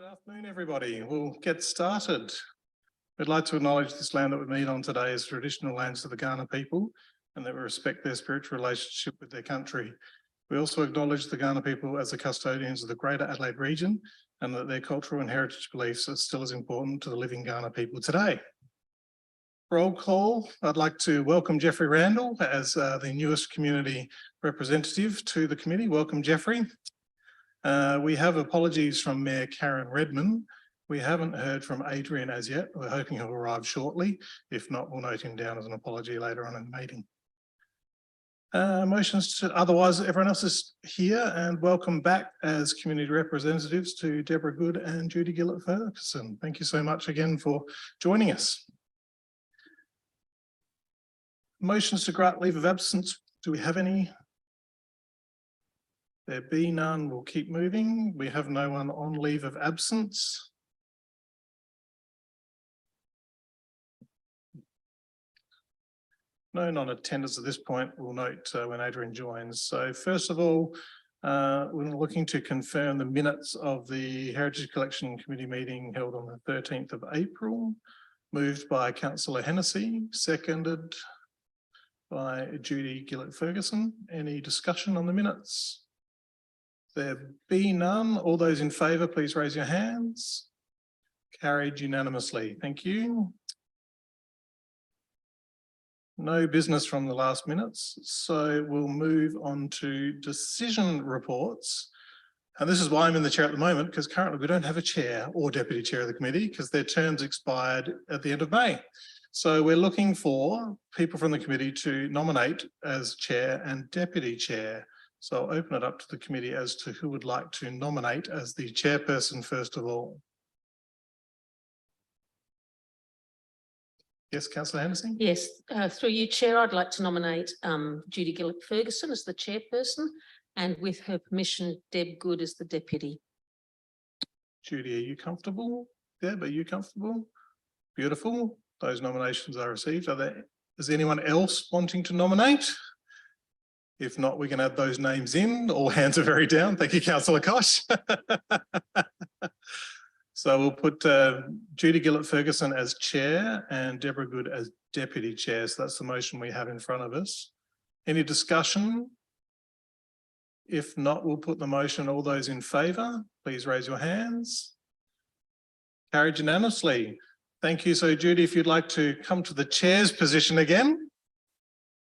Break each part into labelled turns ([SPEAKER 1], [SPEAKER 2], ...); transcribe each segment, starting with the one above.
[SPEAKER 1] Good afternoon, everybody. We'll get started. We'd like to acknowledge this land that we meet on today as traditional lands of the Gawler people and that we respect their spiritual relationship with their country. We also acknowledge the Gawler people as the custodians of the Greater Adelaide region and that their cultural and heritage beliefs are still as important to the living Gawler people today. Roll call. I'd like to welcome Jeffrey Randall as the newest community representative to the committee. Welcome, Jeffrey. We have apologies from Mayor Karen Redman. We haven't heard from Adrian as yet. We're hoping he'll arrive shortly. If not, we'll note him down as an apology later on in the meeting. Motions to otherwise, everyone else is here, and welcome back as community representatives to Deborah Good and Judy Gillett-Ferguson. Thank you so much again for joining us. Motions to grant leave of absence. Do we have any? There be none, we'll keep moving. We have no one on leave of absence. No non-attenders at this point. We'll note when Adrian joins. So first of all, we're looking to confirm the minutes of the Heritage Collection Committee meeting held on the 13th of April, moved by Councillor Hennessy, seconded by Judy Gillett-Ferguson. Any discussion on the minutes? There be none. All those in favour, please raise your hands. Carried unanimously. Thank you. No business from the last minutes, so we'll move on to decision reports. And this is why I'm in the chair at the moment, because currently we don't have a chair or deputy chair of the committee because their terms expired at the end of May. So we're looking for people from the committee to nominate as chair and deputy chair. So I'll open it up to the committee as to who would like to nominate as the chairperson first of all. Yes, Councillor Henderson.
[SPEAKER 2] Yes, through you, Chair, I'd like to nominate Judy Gillett-Ferguson as the chairperson, and with her permission, Deb Good as the deputy.
[SPEAKER 1] Judy, are you comfortable? Deb, are you comfortable? Beautiful. Those nominations are received. Is anyone else wanting to nominate? If not, we can add those names in. All hands are very down. Thank you, Councillor Koch. So we'll put Judy Gillett-Ferguson as chair and Deborah Good as deputy chair. So that's the motion we have in front of us. Any discussion? If not, we'll put the motion. All those in favour, please raise your hands. Carried unanimously. Thank you. So Judy, if you'd like to come to the chair's position again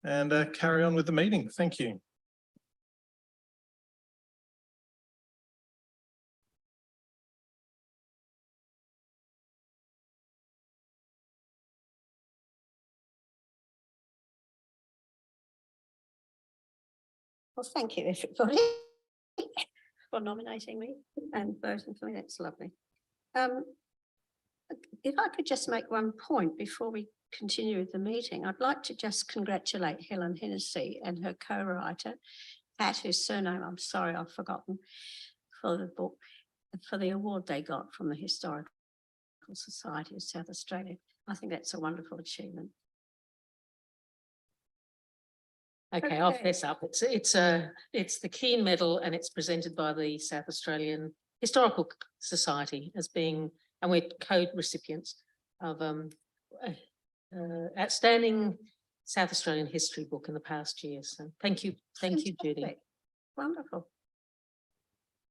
[SPEAKER 1] and carry on with the meeting. Thank you.
[SPEAKER 3] Well, thank you, everybody, for nominating me and voting for me. That's lovely. If I could just make one point before we continue with the meeting, I'd like to just congratulate Helen Hennessy and her co-writer, Pat, whose surname I'm sorry I've forgotten, for the book, for the award they got from the Historical Society of South Australia. I think that's a wonderful achievement.
[SPEAKER 2] Okay, I'll fess up. It's the Keane Medal, and it's presented by the South Australian Historical Society as being, and we're co-recipients of outstanding South Australian history book in the past year. So thank you, Judy.
[SPEAKER 3] Wonderful.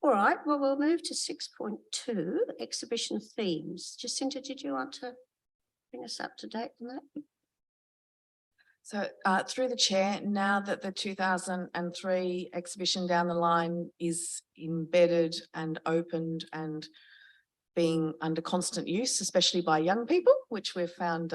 [SPEAKER 3] All right, well, we'll move to 6.2, exhibition themes. Jacinta, did you want to bring us up to date on that?
[SPEAKER 4] So through the chair, now that the 2003 exhibition Down the Line is embedded and opened and being under constant use, especially by young people, which we've found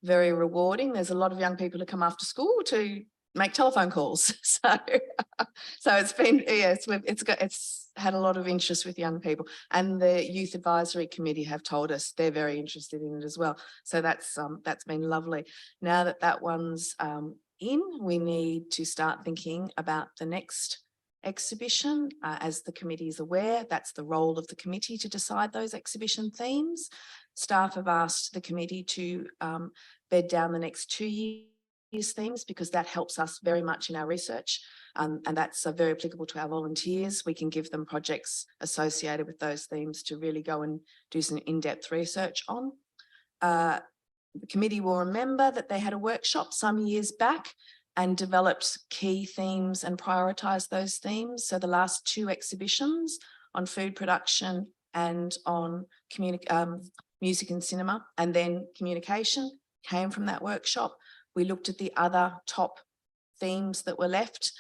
[SPEAKER 4] very rewarding. There's a lot of young people who come after school to make telephone calls. So it's been, yes, it's had a lot of interest with young people, and the Youth Advisory Committee have told us they're very interested in it as well. So that's been lovely. Now that that one's in, we need to start thinking about the next exhibition. As the committee is aware, that's the role of the committee to decide those exhibition themes. Staff have asked the committee to bed down the next 2 years themes, because that helps us very much in our research And that's very applicable to our volunteers. We can give them projects associated with those themes to really go and do some in-depth research on. The committee will remember that they had a workshop some years back and developed key themes and prioritised those themes. So the last two exhibitions on food production and on music and cinema, and then communication, came from that workshop. We looked at the other top themes that were left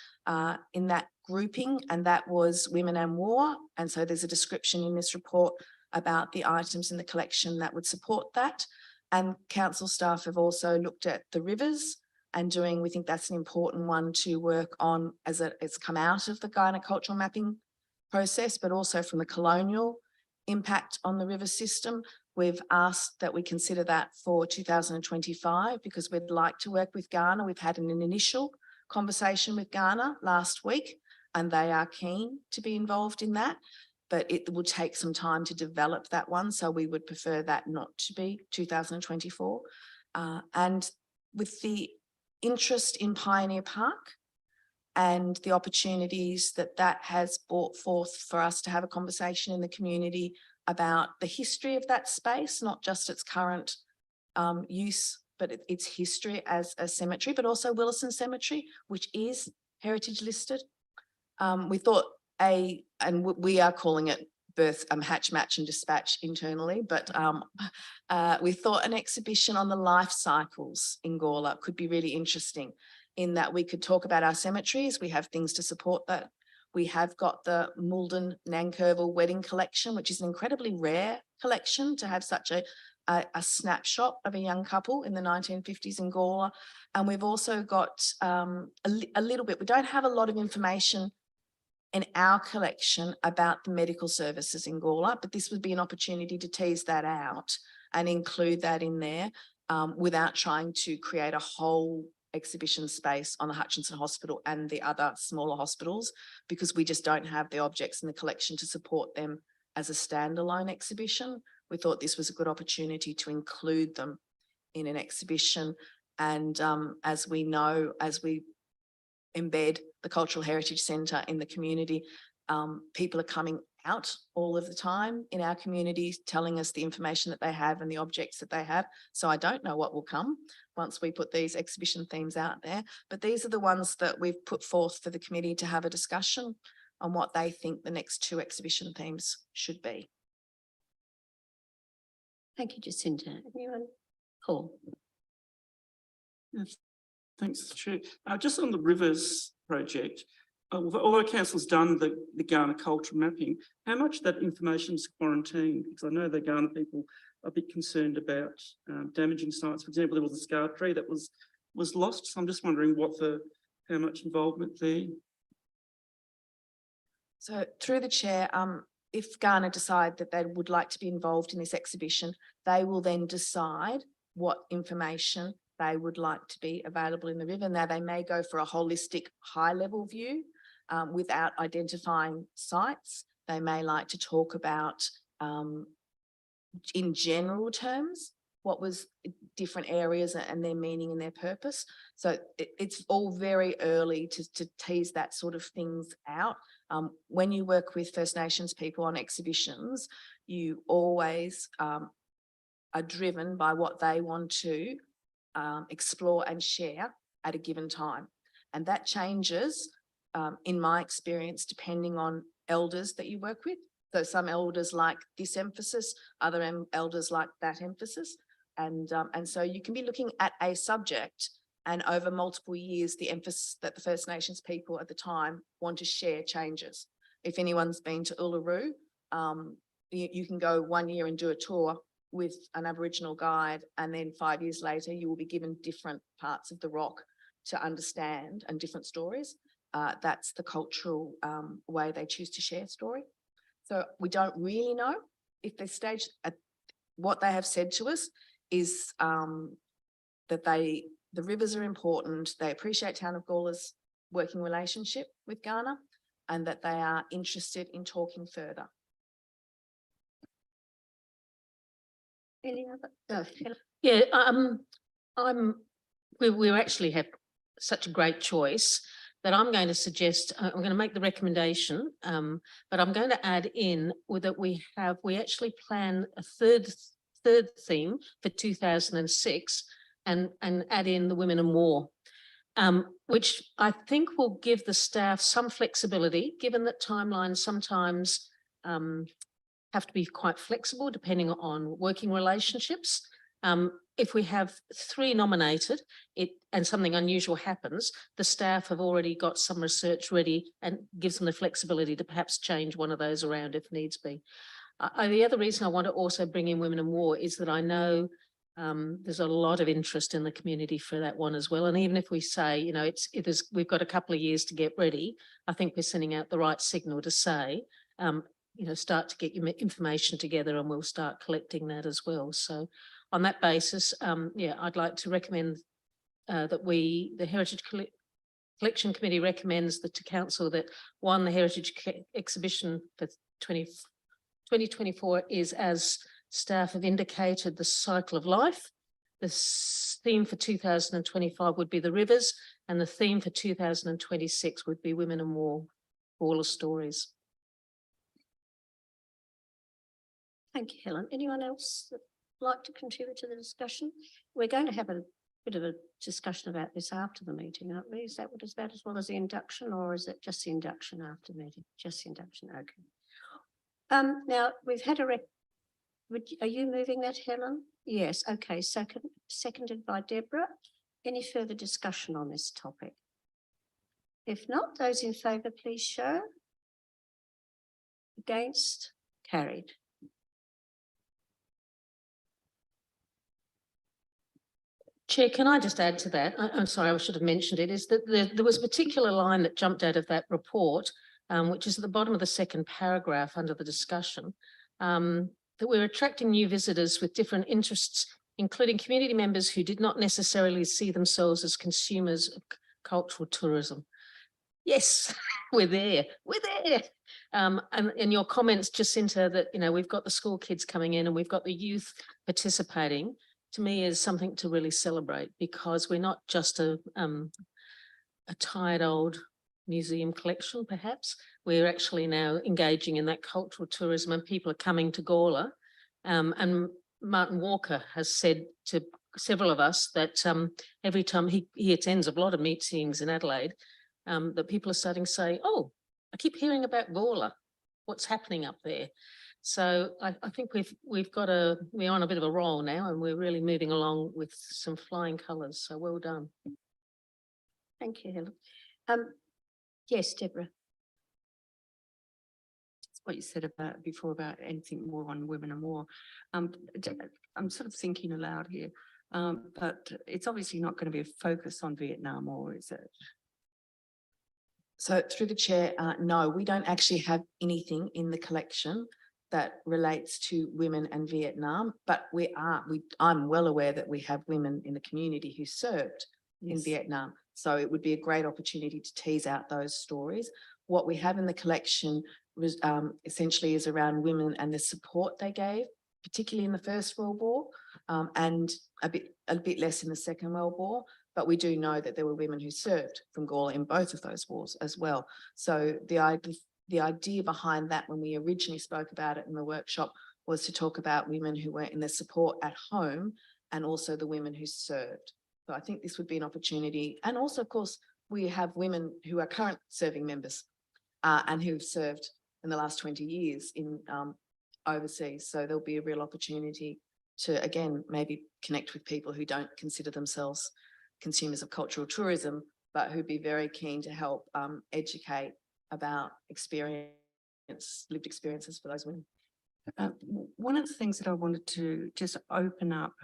[SPEAKER 4] in that grouping, and that was women and war. And so there's a description in this report about the items in the collection that would support that. And council staff have also looked at the rivers and we think that's an important one to work on as it's come out of the gynocultural mapping process, but also from the colonial impact on the river system. We've asked that we consider that for 2025 because we'd like to work with Ghana. We've had an initial conversation with Ghana last week and they are keen to be involved in that, but it will take some time to develop that one. So we would prefer that not to be 2024. And with the interest in Pioneer Park and the opportunities that that has brought forth for us to have a conversation in the community about the history of that space, not just its current use, but its history as a cemetery, but also Willison Cemetery, which is heritage listed. We thought and we are calling it Hatch, Match and Dispatch internally, but we thought an exhibition on the life cycles in Gawler could be really interesting in that we could talk about our cemeteries. We have things to support that. We have got the Malden Nankerville wedding collection, which is an incredibly rare collection to have such a snapshot of a young couple in the 1950s in Gawler. And we've also got a little bit, we don't have a lot of information in our collection about the medical services in Gawler, but this would be an opportunity to tease that out and include that in there without trying to create a whole exhibition space on the Hutchinson Hospital and the other smaller hospitals, because we just don't have the objects in the collection to support them as a standalone exhibition. We thought this was a good opportunity to include them in an exhibition. And as we know, as we embed the Cultural Heritage Centre in the community, people are coming out all of the time in our communities telling us the information that they have and the objects that they have. So I don't know what will come once we put these exhibition themes out there, but these are the ones that we've put forth for the committee to have a discussion on what they think the next two exhibition themes should be.
[SPEAKER 3] Thank you, Jacinta. Anyone? Paul?
[SPEAKER 5] Yes, thanks, Chair. Just on the rivers project, although council's done the Ghana cultural mapping, how much of that information is quarantined? Because I know the Ghana people are a bit concerned about damaging sites. For example, there was a scar tree that was lost. So I'm just wondering how much involvement there.
[SPEAKER 4] So through the chair, if Ghana decide that they would like to be involved in this exhibition, they will then decide what information they would like to be available in the river. Now they may go for a holistic high-level view without identifying sites. They may like to talk about, in general terms, what was different areas and their meaning and their purpose. So it's all very early to tease that sort of things out. When you work with First Nations people on exhibitions, you always are driven by what they want to explore and share at a given time. And that changes, in my experience, depending on elders that you work with. So some elders like this emphasis, other elders like that emphasis. And so you can be looking at a subject and over multiple years, the emphasis that the First Nations people at the time want to share changes. If anyone's been to Uluru, you can go 1 year and do a tour with an Aboriginal guide, and then 5 years later, you will be given different parts of the rock to understand and different stories. That's the cultural way they choose to share story. So we don't really know if they stage. What they have said to us is that the rivers are important. They appreciate Town of Gawler's working relationship with Ghana, and that they are interested in talking further.
[SPEAKER 3] Any other?
[SPEAKER 2] Yeah, we actually have such a great choice that I'm going to suggest, I'm going to make the recommendation, but I'm going to add in that we actually plan a third theme for 2006 and add in the women in war. Which I think will give the staff some flexibility, given that timelines sometimes have to be quite flexible depending on working relationships. If we have 3 nominated and something unusual happens, the staff have already got some research ready and gives them the flexibility to perhaps change one of those around if needs be. The other reason I want to also bring in women in war is that I know there's a lot of interest in the community for that one as well. And even if we say, you know, we've got a couple of years to get ready, I think we're sending out the right signal to say, you know, start to get your information together and we'll start collecting that as well. So on that basis, yeah, I'd like to recommend that the Heritage Collection Committee recommends that to Council that the Heritage Exhibition for 2024 is, as staff have indicated, the cycle of life. The theme for 2025 would be the rivers, and the theme for 2026 would be women in war, Gawler stories.
[SPEAKER 3] Thank you, Helen. Anyone else that would like to contribute to the discussion? We're going to have a bit of a discussion about this after the meeting, aren't we? Is that what it's about, as well as the induction, or is it just the induction after the meeting? Just the induction, okay. Now we've had are you moving that, Helen? Yes, okay, seconded by Deborah. Any further discussion on this topic? If not, those in favour, please show. Against? Carried.
[SPEAKER 2] Chair, can I just add to that? I'm sorry, I should have mentioned it, is that there was a particular line that jumped out of that report, which is at the bottom of the second paragraph under the discussion, that we're attracting new visitors with different interests, including community members who did not necessarily see themselves as consumers of cultural tourism. Yes, we're there. And your comments, Jacinta, that, you know, we've got the school kids coming in and we've got the youth participating, to me is something to really celebrate, because we're not just a tired old museum collection, perhaps. We're actually now engaging in that cultural tourism, and people are coming to Gawler. And Martin Walker has said to several of us that every time he attends a lot of meetings in Adelaide, that people are starting to say, oh, I keep hearing about Gawler. What's happening up there? So I think we're on a bit of a roll now, and we're really moving along with some flying colours. So well done.
[SPEAKER 3] Thank you, Helen. Yes, Deborah.
[SPEAKER 6] What you said before about anything more on women and war. I'm sort of thinking aloud here, but it's obviously not going to be a focus on Vietnam War, is it?
[SPEAKER 4] So through the chair, no, we don't actually have anything in the collection that relates to women and Vietnam, but I'm well aware that we have women in the community who served in Vietnam. So it would be a great opportunity to tease out those stories. What we have in the collection was essentially is around women and the support they gave, particularly in the First World War, and a bit less in the Second World War. But we do know that there were women who served from Gawler in both of those wars as well. So the idea behind that, when we originally spoke about it in the workshop, was to talk about women who were in the support at home and also the women who served. So I think this would be an opportunity. And also, of course, we have women who are current serving members and who've served in the last 20 years in overseas. So there'll be a real opportunity to, again, maybe connect with people who don't consider themselves consumers of cultural tourism, but who'd be very keen to help educate about lived experiences for those women.
[SPEAKER 6] One of the things that I wanted to just open up,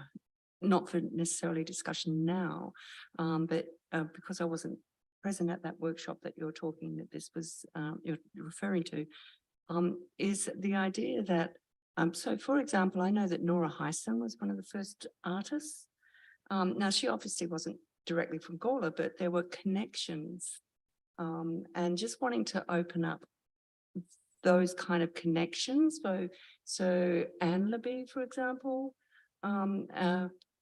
[SPEAKER 6] not for necessarily discussion now, but because I wasn't present at that workshop that you're talking, that this was you're referring to, is the idea that, so for example, I know that Nora Heisen was one of the first artists. Now, she obviously wasn't directly from Gawler, but there were connections, and just wanting to open up those kind of connections. So Anne Libby, for example,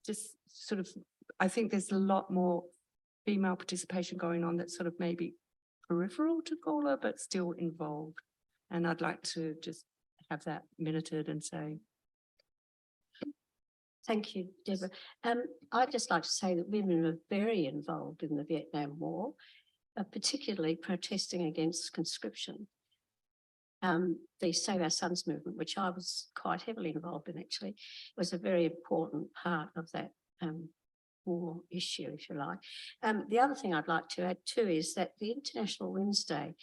[SPEAKER 6] just sort of, I think there's a lot more female participation going on that sort of maybe peripheral to Gawler, but still involved. And I'd like to just have that minuted and say,
[SPEAKER 3] Thank you, Deborah. I'd just like to say that women were very involved in the Vietnam War, particularly protesting against conscription. The Save Our Sons movement, which I was quite heavily involved in actually, was a very important part of that war issue, if you like. The other thing I'd like to add too is that the International Women's Day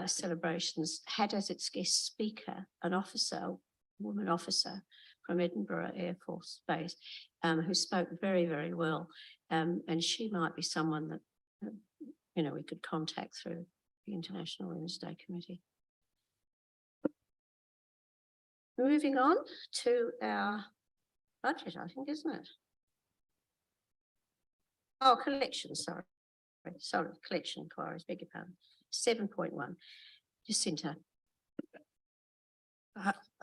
[SPEAKER 3] celebrations had as its guest speaker an officer, a woman officer from Edinburgh Air Force Base, who spoke very, very well. And she might be someone that, you know, we could contact through the International Women's Day Committee. Moving on to our budget, I think, isn't it? Oh, collection, sorry, collection inquiries, beg your pardon. 7.1, Jacinta.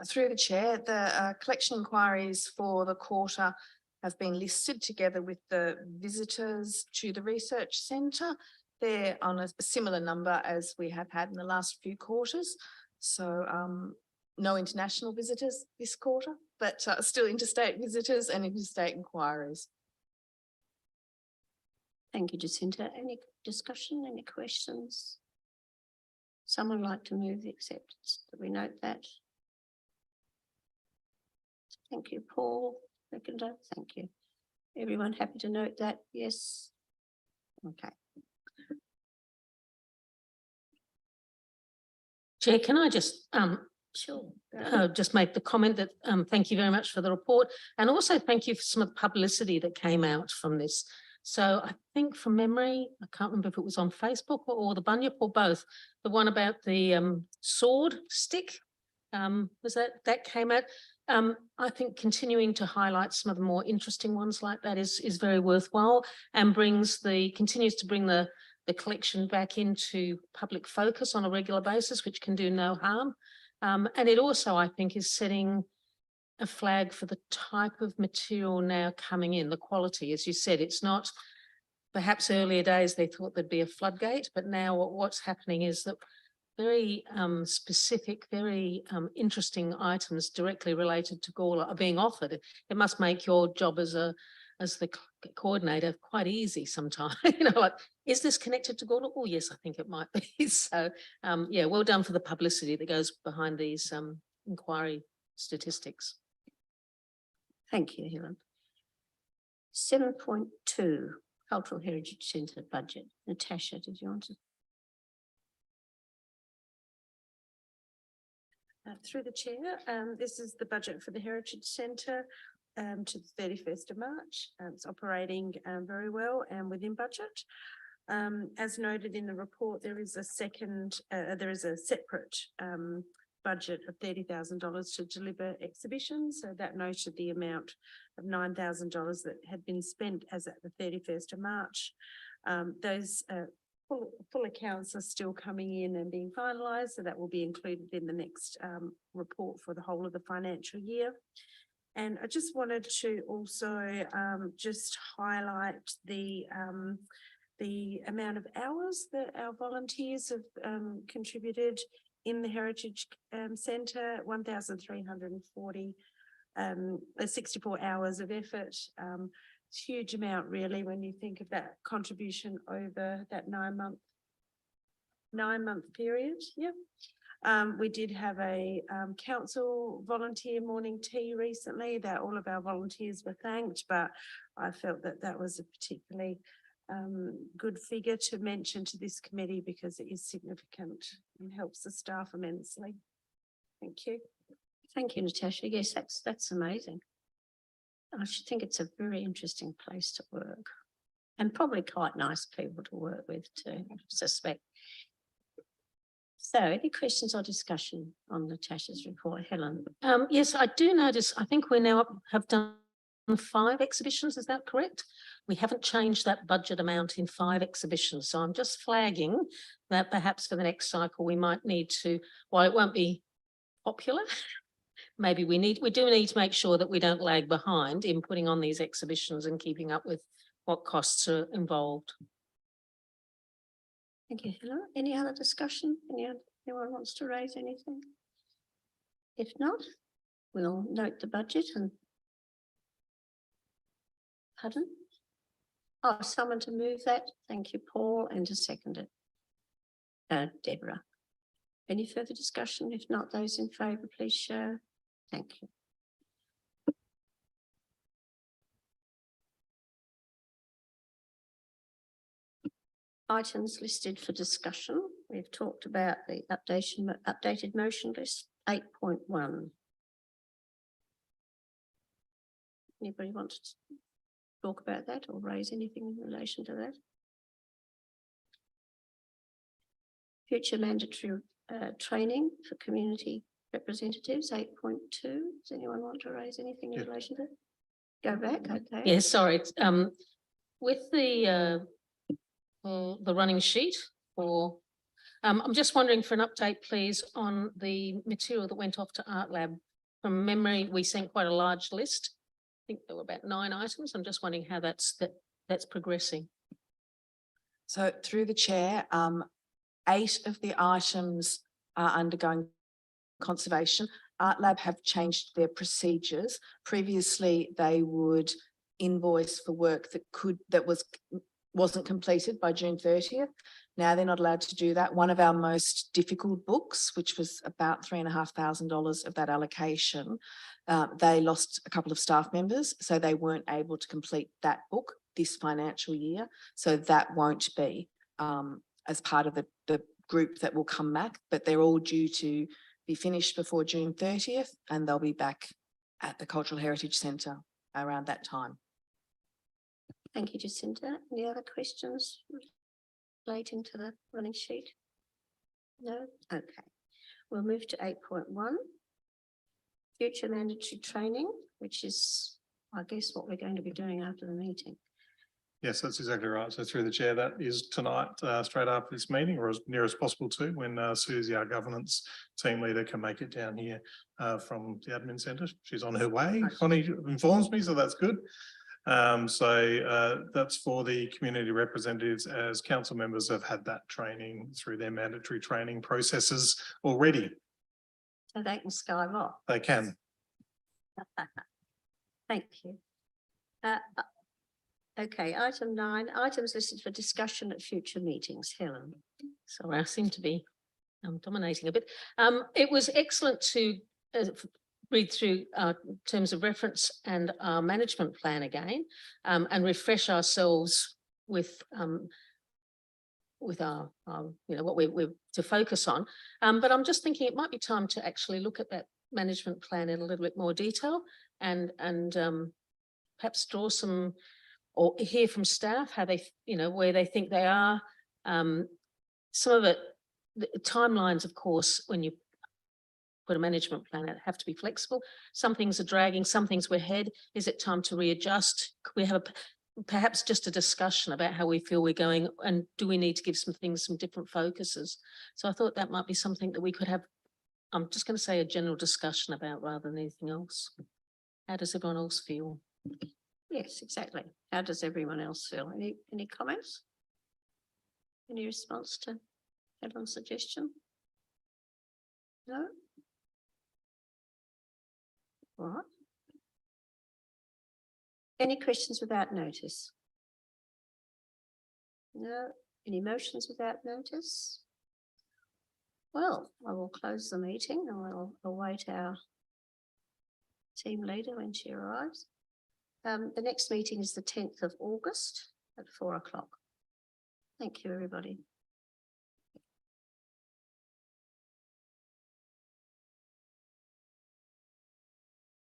[SPEAKER 4] Through the chair, the collection inquiries for the quarter have been listed together with the visitors to the research centre. They're on a similar number as we have had in the last few quarters. So no international visitors this quarter, but still interstate visitors and interstate inquiries.
[SPEAKER 3] Thank you, Jacinta. Any discussion, any questions? Someone like to move the acceptance? Do we note that? Thank you, Paul. Seconder, thank you. Everyone happy to note that? Yes. Okay.
[SPEAKER 2] Chair, can I just
[SPEAKER 3] Sure.
[SPEAKER 2] just make the comment that thank you very much for the report, and also thank you for some of the publicity that came out from this. So I think from memory, I can't remember if it was on Facebook or the Bunyip or both, the one about the sword stick, was that came out. I think continuing to highlight some of the more interesting ones like that is very worthwhile, and continues to bring the collection back into public focus on a regular basis, which can do no harm. And it also, I think, is setting a flag for the type of material now coming in, the quality. As you said, it's not, perhaps earlier days they thought there'd be a floodgate, but now what's happening is that very specific, very interesting items directly related to Gawler are being offered. It must make your job as the coordinator quite easy sometimes. You know, like, is this connected to Gawler? Oh, yes, I think it might be. So, yeah, well done for the publicity that goes behind these inquiry statistics.
[SPEAKER 3] Thank you, Helen. 7.2, Cultural Heritage Centre budget. Natasha, did you want to?
[SPEAKER 7] Through the chair, this is the budget for the Heritage Centre to the 31st of March. It's operating very well and within budget. As noted in the report, there is a separate budget of $30,000 to deliver exhibitions. So that noted the amount of $9,000 that had been spent as at the 31st of March. Those full accounts are still coming in and being finalised, so that will be included in the next report for the whole of the financial year. And I just wanted to also just highlight the amount of hours that our volunteers have contributed in the Heritage Centre, 1,340, 64 hours of effort. It's a huge amount really when you think of that contribution over that 9-month period. Yeah. We did have a council volunteer morning tea recently that all of our volunteers were thanked, but I felt that that was a particularly good figure to mention to this committee because it is significant and helps the staff immensely. Thank you.
[SPEAKER 3] Thank you, Natasha. Yes, that's amazing. I should think it's a very interesting place to work and probably quite nice people to work with too, I suspect. So any questions or discussion on Natasha's report, Helen?
[SPEAKER 2] Yes, I do notice, I think we now have done 5 exhibitions, is that correct? We haven't changed that budget amount in 5 exhibitions. So I'm just flagging that perhaps for the next cycle, we might need to, while it won't be popular, maybe we do need to make sure that we don't lag behind in putting on these exhibitions and keeping up with what costs are involved.
[SPEAKER 3] Thank you, Helen. Any other discussion? Anyone wants to raise anything? If not, we'll note the budget and. Pardon? Oh, someone to move that. Thank you, Paul, and to second it. Deborah. Any further discussion? If not, those in favour, please show. Thank you. Items listed for discussion. We've talked about the updated motion list 8.1. Anybody want to talk about that or raise anything in relation to that? Future mandatory training for community representatives 8.2. Does anyone want to raise anything in
[SPEAKER 1] Yeah.
[SPEAKER 3] relation to that? Go back, okay.
[SPEAKER 2] Yeah, sorry, with the running sheet for, I'm just wondering for an update, please, on the material that went off to Art Lab. From memory, we sent quite a large list. I think there were about 9 items. I'm just wondering how that's progressing.
[SPEAKER 4] So through the chair, 8 of the items are undergoing conservation. Art Lab have changed their procedures. Previously, they would invoice for work that wasn't completed by June 30th. Now they're not allowed to do that. One of our most difficult books, which was about $3,500 of that allocation, they lost a couple of staff members, so they weren't able to complete that book this financial year. So that won't be as part of the group that will come back, but they're all due to be finished before June 30th, and they'll be back at the Cultural Heritage Centre around that time.
[SPEAKER 3] Thank you, Jacinta. Any other questions relating to the running sheet? No? Okay. We'll move to 8.1. Future mandatory training, which is, I guess, what we're going to be doing after the meeting.
[SPEAKER 1] Yes, that's exactly right. So through the chair, that is tonight, straight after this meeting, or as near as possible to, when Susie, our governance team leader, can make it down here from the admin centre. She's on her way. Connie informs me, so that's good. That's for the community representatives, as council members have had that training through their mandatory training processes already.
[SPEAKER 3] So they can skive off.
[SPEAKER 1] They can.
[SPEAKER 3] Thank you. Okay, item 9, items listed for discussion at future meetings. Helen.
[SPEAKER 2] Sorry, I seem to be dominating a bit. It was excellent to read through terms of reference and our management plan again, and refresh ourselves with our, what we're to focus on. But I'm just thinking it might be time to actually look at that management plan in a little bit more detail and perhaps draw some, or hear from staff how they, where they think they are. Some of it, the timelines, of course, when you put a management plan out, have to be flexible. Some things are dragging, some things we're ahead. Is it time to readjust? Could we have perhaps just a discussion about how we feel we're going, and do we need to give some things some different focuses? So I thought that might be something that we could have, I'm just going to say, a general discussion about rather than anything else. How does everyone else feel?
[SPEAKER 3] Yes, exactly. How does everyone else feel? Any comments? Any response to Helen's suggestion? No? All right. Any questions without notice? No. Any motions without notice? Well, I will close the meeting and we'll await our team leader when she arrives. The next meeting is the 10th of August at 4 o'clock. Thank you, everybody.